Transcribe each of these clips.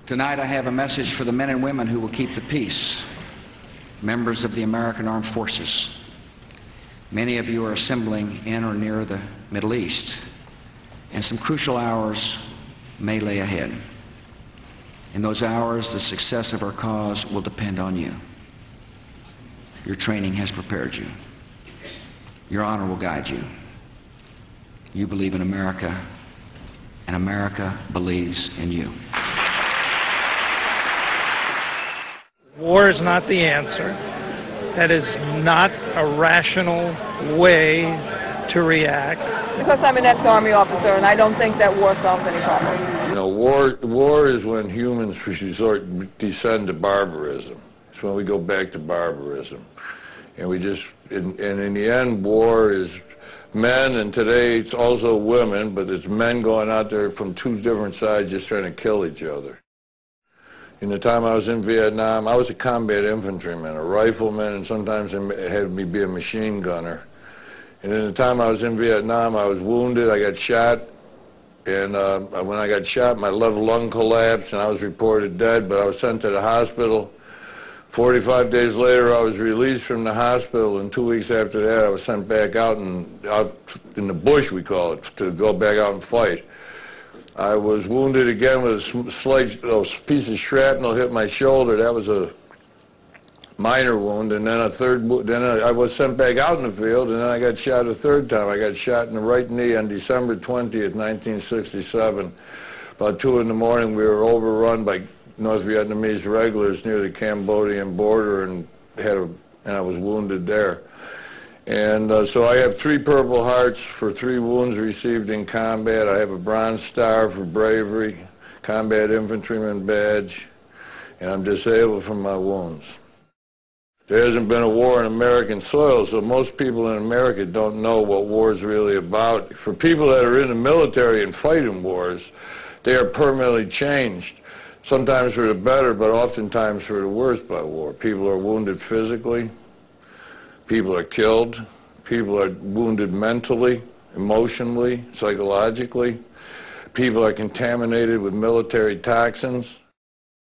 Tonight I have a message for the men and women who will keep the peace, members of the American Armed Forces. Many of you are assembling in or near the Middle East, and some crucial hours may lay ahead. In those hours, the success of our cause will depend on you. Your training has prepared you. Your honor will guide you. You believe in America, and America believes in you. War is not the answer. That is not a rational way to react. Because I'm an ex-Army officer, and I don't think that war solves any problems. You know, war is when humans descend to barbarism. It's when we go back to barbarism. And in the end, war is men, and today it's also women, but it's men going out there from two different sides just trying to kill each other. In the time I was in Vietnam, I was a combat infantryman, a rifleman, and sometimes it had me be a machine gunner. And in the time I was in Vietnam, I was wounded, I got shot, and when I got shot, my left lung collapsed, and I was reported dead, but I was sent to the hospital. 45 days later, I was released from the hospital, and 2 weeks after that, I was sent back out in the bush, we call it, to go back out and fight. I was wounded again with a slight piece of shrapnel hit my shoulder. That was a minor wound, and then I was sent back out in the field, and then I got shot a third time. I got shot in the right knee on December 20th, 1967. About 2 in the morning, we were overrun by North Vietnamese regulars near the Cambodian border, and I was wounded there. And so I have 3 Purple Hearts for 3 wounds received in combat. I have a Bronze Star for bravery, Combat Infantryman Badge, and I'm disabled from my wounds. There hasn't been a war in American soil, so most people in America don't know what war is really about. For people that are in the military and fighting wars, they are permanently changed, sometimes for the better, but oftentimes for the worse by war. People are wounded physically. People are killed. People are wounded mentally, emotionally, psychologically. People are contaminated with military toxins.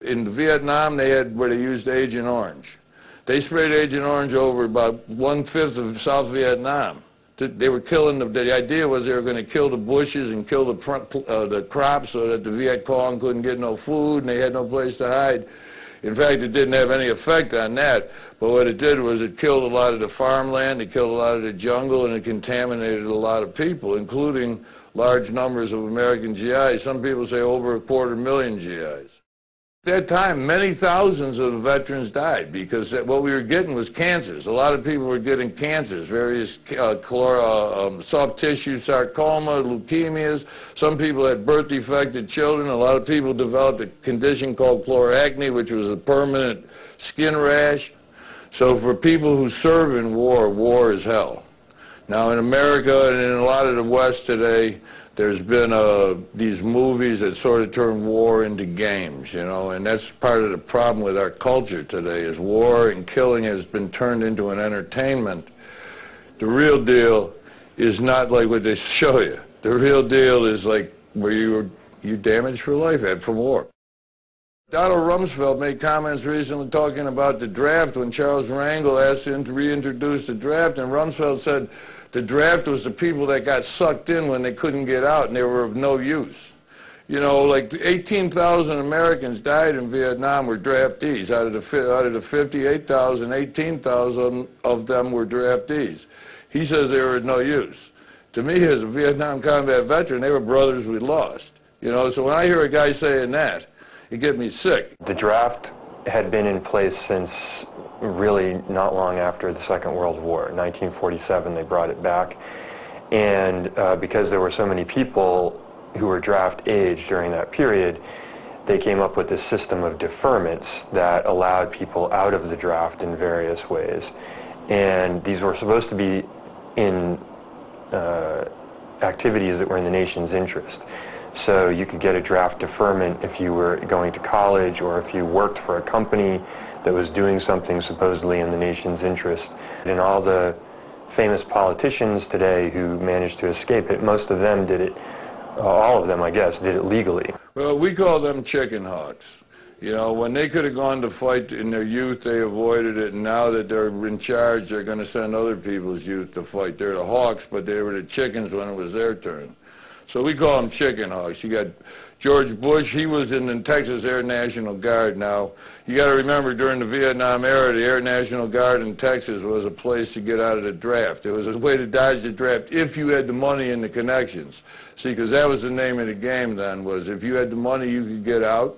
In Vietnam, they had where they used Agent Orange. They sprayed Agent Orange over about 1/5 of South Vietnam. They were killing the idea was they were going to kill the bushes and kill the crops so that the Viet Cong couldn't get no food and they had no place to hide. In fact, it didn't have any effect on that, but what it did was it killed a lot of the farmland, it killed a lot of the jungle, and it contaminated a lot of people, including large numbers of American GIs. Some people say over 250,000 GIs. At that time, many thousands of veterans died because what we were getting was cancers. A lot of people were getting cancers, various soft tissue sarcoma, leukemias. Some people had birth-defected children. A lot of people developed a condition called chloracne, which was a permanent skin rash. So for people who serve in war, war is hell. Now in America and in a lot of the West today, there's been these movies that sort of turn war into games, you know, and that's part of the problem with our culture today is war and killing has been turned into an entertainment. The real deal is not like what they show you. The real deal is like where you're damaged for life from war. Donald Rumsfeld made comments recently talking about the draft when Charles Rangel asked him to reintroduce the draft, and Rumsfeld said, the draft was the people that got sucked in when they couldn't get out and they were of no use. You know, like 18,000 Americans died in Vietnam were draftees. Out of the 58,000, 18,000 of them were draftees. He says they were of no use. To me, as a Vietnam combat veteran, they were brothers we lost. You know, so when I hear a guy saying that, it gets me sick. The draft had been in place since really not long after the Second World War. In 1947, they brought it back. And because there were so many people who were draft age during that period, they came up with this system of deferments that allowed people out of the draft in various ways. And these were supposed to be in activities that were in the nation's interest. So you could get a draft deferment if you were going to college or if you worked for a company that was doing something supposedly in the nation's interest. And all the famous politicians today who managed to escape it, most of them did it, all of them, I guess, did it legally. Well, we call them chicken hawks. You know, when they could have gone to fight in their youth, they avoided it, and now that they're in charge, they're going to send other people's youth to fight. They're the hawks, but they were the chickens when it was their turn. So we call them chicken hawks. You got George Bush, he was in the Texas Air National Guard. Now, you got to remember, during the Vietnam era, the Air National Guard in Texas was a place to get out of the draft. It was a way to dodge the draft if you had the money and the connections. See, because that was the name of the game then, was if you had the money, you could get out.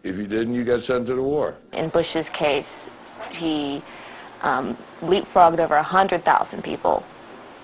If you didn't, you got sent to the war. In Bush's case, he leapfrogged over 100,000 people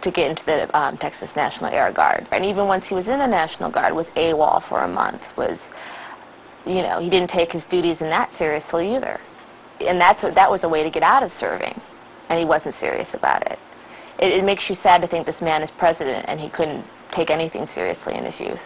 to get into the Texas National Air Guard. And even once he was in the National Guard, was AWOL for a month, was, you know, he didn't take his duties in that seriously either. And that was a way to get out of serving, and he wasn't serious about it. It makes you sad to think this man is president and he couldn't take anything seriously in his youth.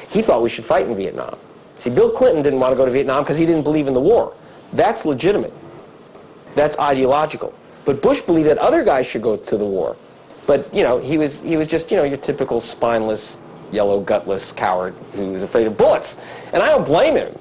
He thought we should fight in Vietnam. See, Bill Clinton didn't want to go to Vietnam because he didn't believe in the war. That's legitimate. That's ideological. But Bush believed that other guys should go to the war. But, you know, he was just, you know, your typical spineless, yellow, gutless coward who was afraid of bullets. And I don't blame him.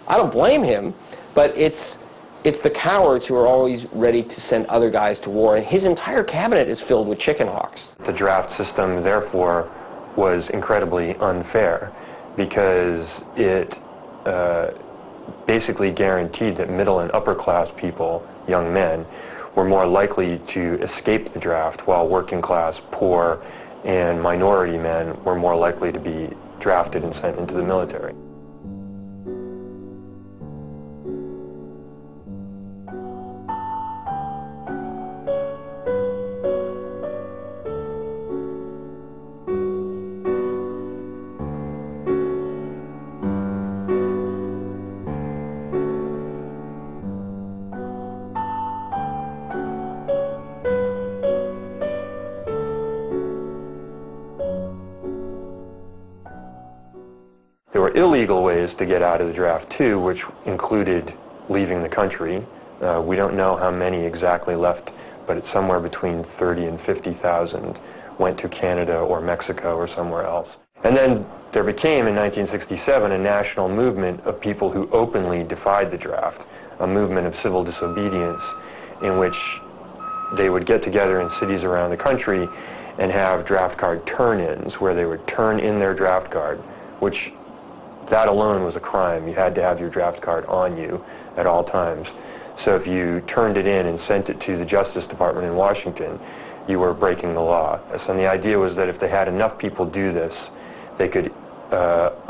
I don't blame him. But it's the cowards who are always ready to send other guys to war. And his entire cabinet is filled with chicken hawks. The draft system, therefore, was incredibly unfair because it basically guaranteed that middle and upper class people, young men, were more likely to escape the draft, while working class, poor, and minority men were more likely to be drafted and sent into the military. There were illegal ways to get out of the draft, too, which included leaving the country. We don't know how many exactly left, but it's somewhere between 30 and 50,000 went to Canada or Mexico or somewhere else. And then there became, in 1967, a national movement of people who openly defied the draft, a movement of civil disobedience in which they would get together in cities around the country and have draft card turn-ins, where they would turn in their draft card, which that alone was a crime. You had to have your draft card on you at all times. So if you turned it in and sent it to the Justice Department in Washington, you were breaking the law. And the idea was that if they had enough people do this, they could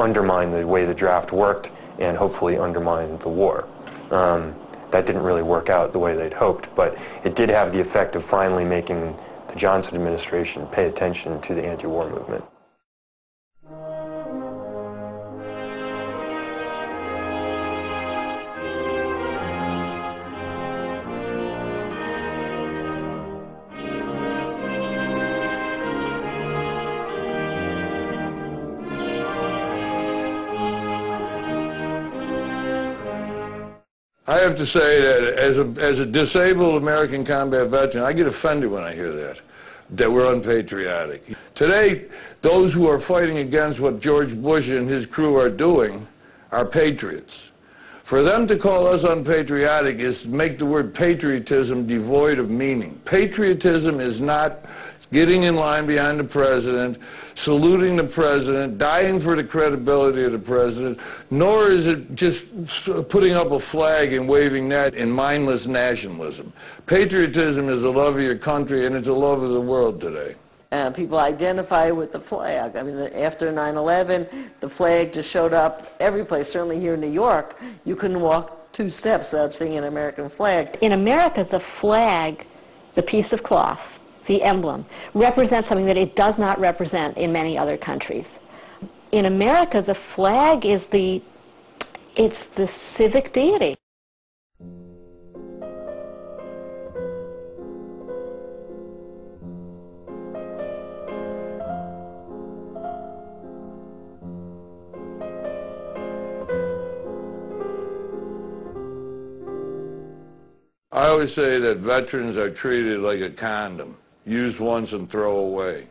undermine the way the draft worked and hopefully undermine the war. That didn't really work out the way they'd hoped, but it did have the effect of finally making the Johnson administration pay attention to the anti-war movement. I have to say that as a disabled American combat veteran, I get offended when I hear that we're unpatriotic. Today, those who are fighting against what George Bush and his crew are doing are patriots. For them to call us unpatriotic is to make the word patriotism devoid of meaning. Patriotism is not getting in line behind the president, saluting the president, dying for the credibility of the president, nor is it just putting up a flag and waving that in mindless nationalism. Patriotism is a love of your country, and it's a love of the world today. People identify with the flag. I mean, after 9/11, the flag just showed up every place. Certainly here in New York, you couldn't walk 2 steps without seeing an American flag. In America, the flag, the piece of cloth, the emblem, represents something that it does not represent in many other countries. In America, the flag is the civic deity. I always say that veterans are treated like a condom. Use once and throw away.